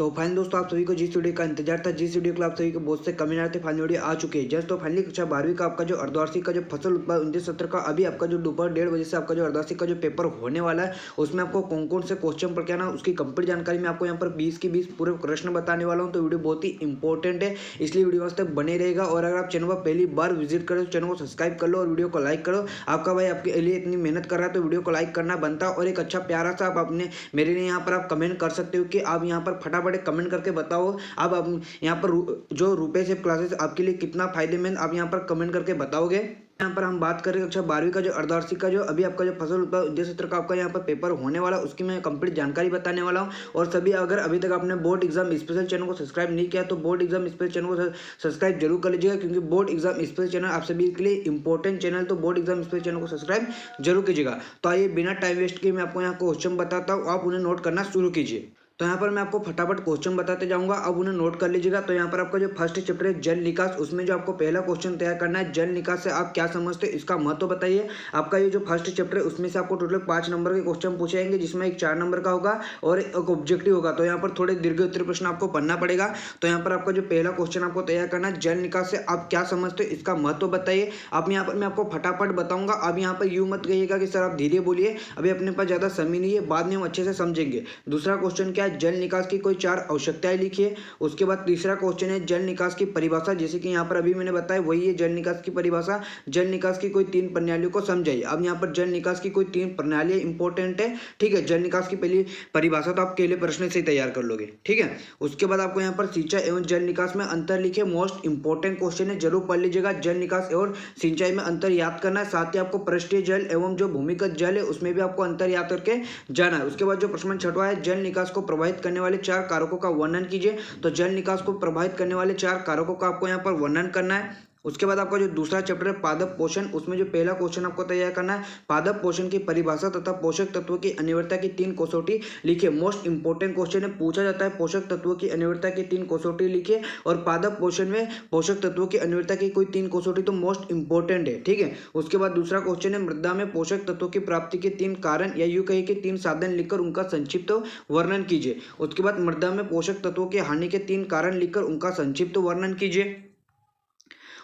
तो फाइनली दोस्तों आप सभी को जिस वीडियो का इंतजार था, जिस वीडियो को आप सभी को बहुत से कमेंट आए थे, फाइनली वीडियो आ चुके हैं। जस्ट तो फाइनली कक्षा 12वीं का आपका जो अर्धवार्षिक का जो फसल उत्पादन 19-17 का अभी आपका जो दोपहर 1:30 बजे से आपका जो अर्धवार्षिक का जो पेपर होने वाला है, उसमें आपको कौन कौन से क्वेश्चन पर क्या ना उसकी कंप्लीट जानकारी मैं आपको यहाँ पर 20 की 20 पूरे प्रश्न बताने वाला हूँ। तो वीडियो बहुत ही इंपॉर्टेंट है, इसलिए वीडियो वास्ते बने रहेगा। और अगर आप चैनल पर पहली बार विजिट करो तो चैनल को सब्सक्राइब कर लो और वीडियो को लाइक करो। आपका भाई आपके लिए इतनी मेहनत कर रहा है तो वीडियो को लाइक करना बनता है। और एक अच्छा प्यारा सा आप अपने मेरे लिए यहाँ पर आप कमेंट कर सकते हो कि आप यहाँ पर फटाफट कमेंट करके बताओ आप यहाँ पर जो रुपए से क्लासेस आपके लिए कितना फायदेमंद, आप यहाँ पर कमेंट करके बताओगे। यहाँ पर हम बात करें कक्षा 12वीं का जो अर्धवार्षिक का जो अभी आपका जो फसल उत्पादन उद्देश्य सत्र का आपका यहाँ पर पेपर होने वाला है, उसकी मैं कंप्लीट जानकारी बताने वाला हूँ। और सभी अगर अभी तक आपने बोर्ड एग्जाम स्पेशल चैनल को सब्सक्राइब नहीं किया तो बोर्ड एग्जाम स्पेशल चैनल को सब्सक्राइब जरूर कर लीजिएगा, क्योंकि बोर्ड एग्जाम स्पेशल चैनल आप सभी के लिए इंपॉर्टेंट चैनल, तो बोर्ड एग्जाम स्पेशल चैनल को सब्सक्राइब जरूर कीजिएगा। तो आइए बिना टाइम वेस्ट किए मैं आपको यहाँ क्वेश्चन बताता हूँ, आप उन्हें नोट करना शुरू कीजिए। तो यहाँ पर मैं आपको फटाफट क्वेश्चन बताते जाऊंगा, अब उन्हें नोट कर लीजिएगा। तो यहाँ पर आपका जो फर्स्ट चैप्टर है जल निकास, उसमें जो आपको पहला क्वेश्चन तैयार करना है, जल निकास से आप क्या समझते हैं, इसका महत्व बताइए। आपका ये जो फर्स्ट चैप्टर है उसमें से आपको टोटल 5 नंबर के क्वेश्चन पूछे जाएंगे, जिसमें एक 4 नंबर का होगा और एक ऑब्जेक्टिव होगा। तो यहाँ पर थोड़े दीर्घ उत्तर प्रश्न आपको पढ़ना पड़ेगा। तो यहाँ पर आपका जो पहला क्वेश्चन आपको तैयार करना है, जल निकास से आप क्या समझते हो, इसका महत्व बताइए। अब यहाँ पर मैं आपको फटाफट बताऊंगा, अब यहाँ पर यूं मत कहिएगा कि सर आप धीरे बोलिए, अभी अपने पास ज्यादा समय नहीं है, बाद में हम अच्छे से समझेंगे। दूसरा क्वेश्चन क्या है, जल निकास की 4 आवश्यकताएं लिखिए। उसके बाद तीसरा क्वेश्चन है जल निकास की परिभाषा, जैसे कि यहाँ पर अभी मैंने बताया वही है जल निकास की परिभाषा। जल निकास की कोई 3 प्रणालियों को समझाइए। अब यहाँ पर जल निकास की कोई 3 प्रणालियां इंपॉर्टेंट है, ठीक है। जल निकास की पहली परिभाषा तो आप पहले प्रश्न से तैयार कर लोगे, ठीक है। उसके बाद आपको यहाँ पर सिंचाई एवं जल निकास में अंतर लिखे, मोस्ट इंपॉर्टेंट क्वेश्चन है, जरूर पढ़ लीजिएगा। जल निकास और सिंचाई में अंतर याद करना है, साथ ही आपको पृष्ठीय जल एवं जो भूमिगत जल है उसमें भी आपको अंतर याद करके जाना है। उसके बाद जो प्रश्न 6वां है, जल निकास को प्रभावित करने वाले 4 कारकों का वर्णन कीजिए। तो जल निकास को प्रभावित करने वाले 4 कारकों का आपको यहाँ पर वर्णन करना है। उसके बाद आपका जो दूसरा चैप्टर है पादप पोषण, उसमें जो पहला क्वेश्चन आपको तैयार करना है, पादप पोषण की परिभाषा तथा पोषक तत्वों की अनिवार्यता की 3 कसौटी लिखिए। मोस्ट इंपोर्टेंट क्वेश्चन है, पूछा जाता है पोषक तत्वों की अनिवार्यता की 3 कसौटी लिखिए। और पादप पोषण में पोषक तत्वों की अनिवार्यता की कोई 3 कसौटी तो मोस्ट इंपोर्टेंट है, ठीक है। उसके बाद दूसरा क्वेश्चन है मृदा में पोषक तत्वों की प्राप्ति के 3 कारण या यूं कहिए कि 3 साधन लिखकर उनका संक्षिप्त वर्णन कीजिए। उसके बाद मृदा में पोषक तत्वों की हानि के 3 कारण लिखकर उनका संक्षिप्त वर्णन कीजिए।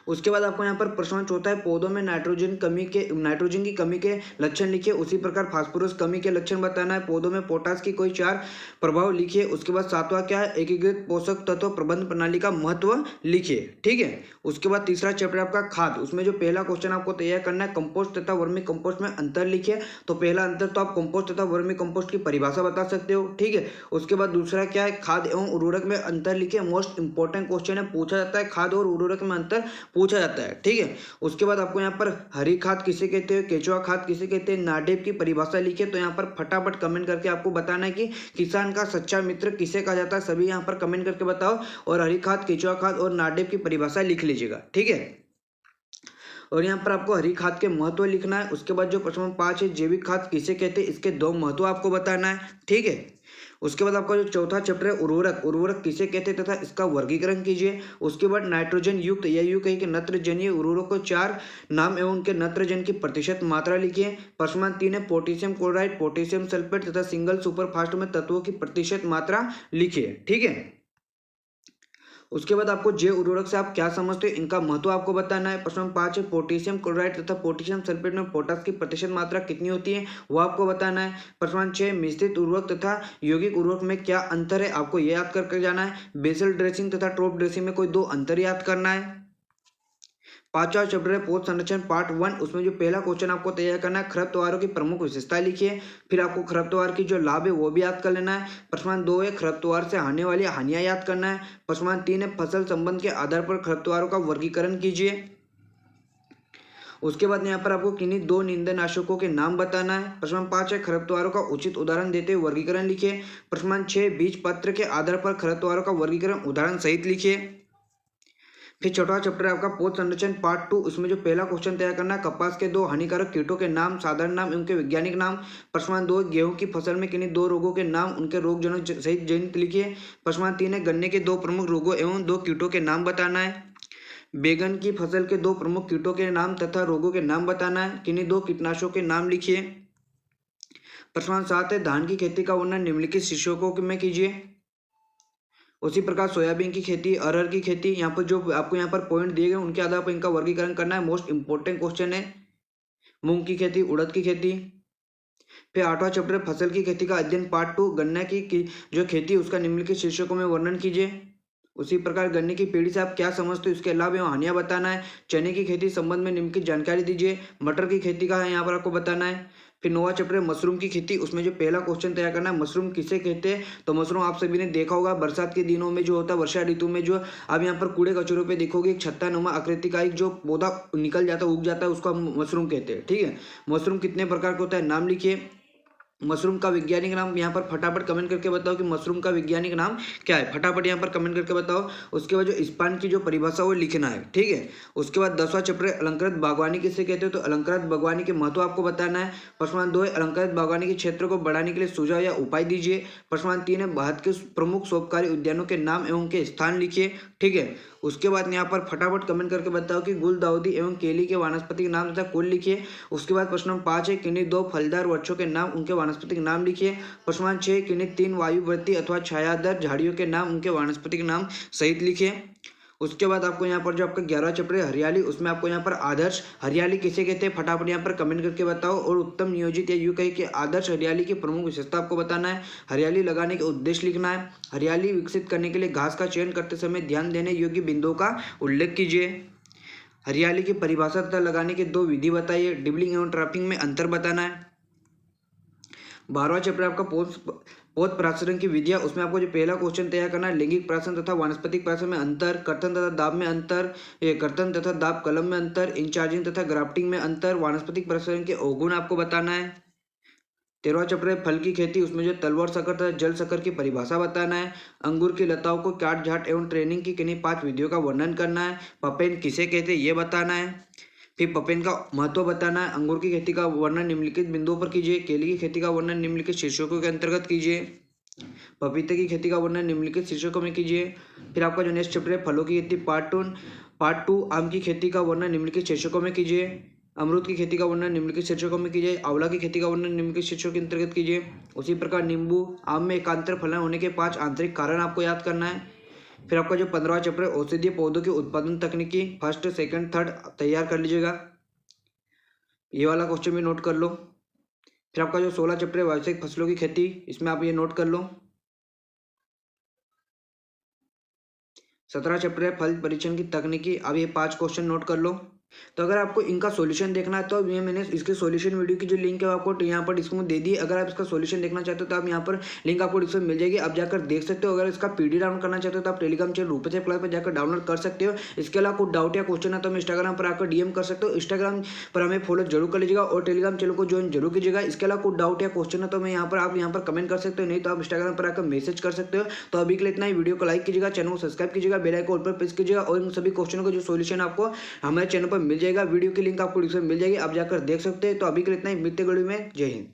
उसके बाद आपको यहाँ पर प्रश्न 4 है, पौधों में नाइट्रोजन की कमी के लक्षण लिखिए। उसी प्रकार फास्फोरस कमी के लक्षण बताना है। पौधों में पोटास की कोई 4 प्रभाव लिखिए। उसके बाद 7वां क्या है, एकीकृत पोषक तत्व प्रबंधन प्रणाली का महत्व लिखिए, ठीक है। उसके बाद तीसरा चैप्टर आपका खाद, उसमें जो पहला क्वेश्चन आपको तैयार करना है, कंपोस्ट तथा वर्मी कंपोस्ट में अंतर लिखिए। तो पहला अंतर तो आप कंपोस्ट तथा वर्मी कंपोस्ट की परिभाषा बता सकते हो, ठीक है। उसके बाद दूसरा क्या है, खाद एवं उर्वरक में अंतर लिखिए। मोस्ट इंपॉर्टेंट क्वेश्चन है, पूछा जाता है खाद और उर्वरक में अंतर पूछा जाता है, ठीक है। उसके बाद आपको यहाँ पर हरी खाद किसे कहते हैं, केचुआ खाद किसे कहते हैं, नाडेप की परिभाषा लिखिए। तो यहाँ पर फटाफट कमेंट करके आपको बताना है कि किसान का सच्चा मित्र किसे कहा जाता है, सभी यहाँ पर कमेंट करके बताओ। और हरी खाद, केचुआ खाद और नाडेप की परिभाषा लिख लीजिएगा, ठीक है। और यहाँ पर आपको हरी खाद के महत्व लिखना है। उसके बाद जो प्रश्न 5 है, जैविक खाद किसे कहते हैं, इसके 2 महत्व आपको बताना है, ठीक है। उसके बाद आपका जो चौथा चैप्टर है उर्वरक किसे कहते हैं तथा इसका वर्गीकरण कीजिए। उसके बाद नाइट्रोजन युक्त या यूं कहिए कि नत्रजनीय उर्वरक को 4 नाम एवं उनके नत्रजन की प्रतिशत मात्रा लिखिए। प्रश्न 3 है, पोटेशियम क्लोराइड, पोटेशियम सल्फेट तथा सिंगल सुपरफास्फेट में तत्वों की प्रतिशत मात्रा लिखिए, ठीक है। उसके बाद आपको जैव उर्वरक से आप क्या समझते हो, इनका महत्व आपको बताना है। प्रश्न 5 है, पोटेशियम क्लोराइड तथा पोटेशियम सल्फेट में पोटास की प्रतिशत मात्रा कितनी होती है, वो आपको बताना है। प्रश्न 6, मिश्रित उर्वरक तथा यौगिक उर्वरक में क्या अंतर है, आपको ये याद करके जाना है। बेसल ड्रेसिंग तथा टॉप ड्रेसिंग में कोई 2 अंतर याद करना है। 5वां चैप्टर है पोष संरक्षण पार्ट 1, उसमें जो पहला क्वेश्चन आपको तैयार करना है, खरपतवारों की प्रमुख विशेषता लिखिए। फिर आपको खरपतवार की जो लाभ है वो भी याद कर लेना है। प्रश्न 2 है, खरपतवार से आने वाली हानियां याद करना है। प्रश्न 3 है, फसल संबंध के आधार पर खरपतवारों का वर्गीकरण कीजिए। उसके बाद यहाँ पर आपको किन्हीं 2 नींदनाशकों के नाम बताना है। प्रश्न 5 है, खरपतवारों का उचित उदाहरण देते हुए वर्गीकरण लिखिए। प्रश्न 6, बीज पत्र के आधार पर खरपतवारों का वर्गीकरण उदाहरण सहित लिखिए। फिर 4वां चैप्टर है आपका पोष संरक्षण पार्ट 2, उसमें जो पहला क्वेश्चन तैयार करना है, कपास के 2 हानिकारक कीटों के नाम, साधारण नाम उनके वैज्ञानिक नाम। प्रश्न 2, गेहूं की फसल में किन्हीं 2 रोगों के नाम, उनके रोग जनक सहित जनित लिखिए। प्रश्न 3 है, गन्ने के 2 प्रमुख रोगों एवं 2 कीटों के नाम बताना है। बैगन की फसल के 2 प्रमुख कीटों के नाम तथा रोगों के नाम बताना है। किन्हीं 2 कीटनाशकों के नाम लिखिए। प्रश्न 7 है, धान की खेती का वर्णन निम्नलिखित शीर्षकों में कीजिए। उसी प्रकार सोयाबीन की खेती, अरहर की खेती, यहाँ पर जो आपको यहाँ पर पॉइंट दिए गए उनके आधार पर इनका वर्गीकरण करना है। मोस्ट इंपॉर्टेंट क्वेश्चन है। मूंग की खेती, उड़द की खेती। फिर 8वां चैप्टर फसल की खेती का अध्ययन पार्ट 2, गन्ना की जो खेती उसका निम्नलिखित शीर्षकों में वर्णन कीजिए। उसी प्रकार गन्ने की पेड़ी से आप क्या समझते हो, इसके लाभ एवं हानियां बताना है। चने की खेती संबंध में निम्नलिखित जानकारी दीजिए। मटर की खेती का है यहाँ पर आपको बताना है। फिर 9वां चैप्टर मशरूम की खेती, उसमें जो पहला क्वेश्चन तैयार करना है, मशरूम किसे कहते हैं। तो मशरूम आप सभी ने देखा होगा बरसात के दिनों में जो होता है, वर्षा ऋतु में जो आप यहाँ पर कूड़े कचरों पे देखोगे एक छत्ता नुमा आकृति का एक जो पौधा निकल जाता है, उग जाता है, उसको हम मशरूम कहते हैं। ठीक है। मशरूम कितने प्रकार का होता है, नाम लिखिए। मशरूम का वैज्ञानिक नाम यहाँ पर फटाफट कमेंट करके बताओ कि मशरूम का वैज्ञानिक नाम क्या है, फटाफट यहाँ पर कमेंट करके बताओ। उसके बाद जो स्पान की जो परिभाषा वो लिखना है। ठीक है। उसके बाद 10वां चैप्टर अलंकृत बागवानी किसे कहते हो, तो अलंकृत बागवानी के महत्व आपको बताना है। प्रश्न 2 है अलंकृत बागवानी के क्षेत्र को बढ़ाने के लिए सुझाव या उपाय दीजिए। प्रश्न 3 है भारत के प्रमुख शोभकारी उद्यानों के नाम एवं उनके स्थान लिखिए। ठीक है। उसके बाद यहाँ पर फटाफट कमेंट करके बताओ कि गुलदाउदी एवं केली के वानस्पतिक नाम तथा कुल लिखिए। उसके बाद प्रश्न नंबर 5 है किन्हीं 2 फलदार वृक्षों के नाम उनके वानस्पतिक नाम लिखिए। प्रश्न नंबर 6 किन्हीं 3 वायुवर्ती अथवा छायादार झाड़ियों के नाम उनके वानस्पतिक नाम सहित लिखिए। उसके बाद आपको यहाँ पर जो आपका 11वां चैप्टर है हरियाली, उसमें आपको यहाँ पर आदर्श हरियाली किसे कहते हैं फटाफट यहाँ पर कमेंट करके बताओ। और उत्तम नियोजित या यूं कही कि आदर्श हरियाली की प्रमुख विशेषता आपको बताना है। हरियाली लगाने के उद्देश्य लिखना है। हरियाली विकसित करने के लिए घास का चयन करते समय ध्यान देने योग्य बिंदुओं का उल्लेख कीजिए। हरियाली की परिभाषा तथा लगाने के 2 विधि बताइए। डिबलिंग एवं ट्रैपिंग में अंतर बताना है। 12वां चैप्टर आपका पोत प्रासरण की विधियां, उसमें आपको जो पहला क्वेश्चन तैयार करना है लैंगिक प्राशन तथा वानस्पतिक प्राशन में अंतर, कर्तन तथा दाब में अंतर, कर्तन तथा दाब कलम में अंतर, इंचार्जिंग तथा ग्राफ्टिंग में अंतर, वानस्पतिक प्राशन के अवगुण आपको बताना है। 13वां चैप्टर है फल की खेती, उसमें जो तलवर शक्कर तथा जल शक्कर की परिभाषा बताना है। अंगूर की लताओं को काट झाट एवं ट्रेनिंग की किन्हीं 5 विधियों का वर्णन करना है। पपेन किसे कहते हैं ये बताना है। फिर पपेन का महत्व बताना है। अंगूर की खेती का वर्णन निम्नलिखित बिंदुओं पर कीजिए। केले की खेती का वर्णन निम्नलिखित शीर्षकों के अंतर्गत कीजिए। पपीते की खेती का वर्णन निम्नलिखित शीर्षकों में कीजिए। फिर आपका जो नेक्स्ट चैप्टर है फलों की खेती पार्ट टू आम की खेती का वर्णन निम्नलिखित शीर्षकों में कीजिए। अमरूद की खेती का वर्णन निम्नलिखित शीर्षकों में कीजिए। आंवला की खेती का वर्णन निम्नलिखित शीर्षकों के अंतर्गत कीजिए। उसी प्रकार नींबू आम में एकांतर फलन होने के 5 आंतरिक कारण आपको याद करना है। फिर आपका जो 15वां चैप्टर है औषधीय पौधों की उत्पादन तकनीकी, फर्स्ट सेकंड थर्ड तैयार कर लीजिएगा। ये वाला क्वेश्चन भी नोट कर लो। फिर आपका जो 16 चैप्टर है व्यावसायिक फसलों की खेती, इसमें आप ये नोट कर लो। 17 चैप्टर है फल परीक्षण की तकनीकी, अब ये 5 क्वेश्चन नोट कर लो। तो अगर आपको इनका सॉल्यूशन देखना है तो ये मैंने इसके सॉल्यूशन वीडियो की जो लिंक है आपको यहाँ पर डिस्क्रिप्शन दे दी। अगर आप इसका सॉल्यूशन देखना चाहते हो तो आप यहाँ पर लिंक आपको डिस्क्रिप्शन मिल जाएगी, आप जाकर देख सकते हो। अगर इसका पीडी डाउनलोड करना चाहते हो तो आप टेलीग्राम चैनल रूपेश क्लास पर जाकर डाउनलोड कर सकते हो। इसके अलावा कोई डाउट या क्वेश्चन है तो हम इंस्टाग्राम पर आकर डीएम कर सकते हो। इंस्टाग्राम पर हमें फॉलो जरूर कर लीजिएगा और टेलीग्राम चैनल को ज्वाइन जरूर कीजिएगा। इसके अलावा कोई डाउट या क्वेश्चन है तो मैं यहाँ पर आप यहाँ पर कमेंट कर सकते हो, नहीं तो आप इंस्टाग्राम पर आकर मैसेज कर सकते हो। तो अभी के लिए इतना ही, वीडियो को लाइक कीजिएगा, चैनल को सब्सक्राइब कीजिएगा, बेल आइकन पर प्रेस कीजिएगा और इन सभी क्वेश्चनों का जो सॉल्यूशन आपको हमारे चैनल पर मिल जाएगा। वीडियो की लिंक आपको डिस्क्रिप्शन में मिल जाएगी, आप जाकर देख सकते हैं। तो अभी के लिए इतना ही, मिलते वीडियो में, जय हिंद।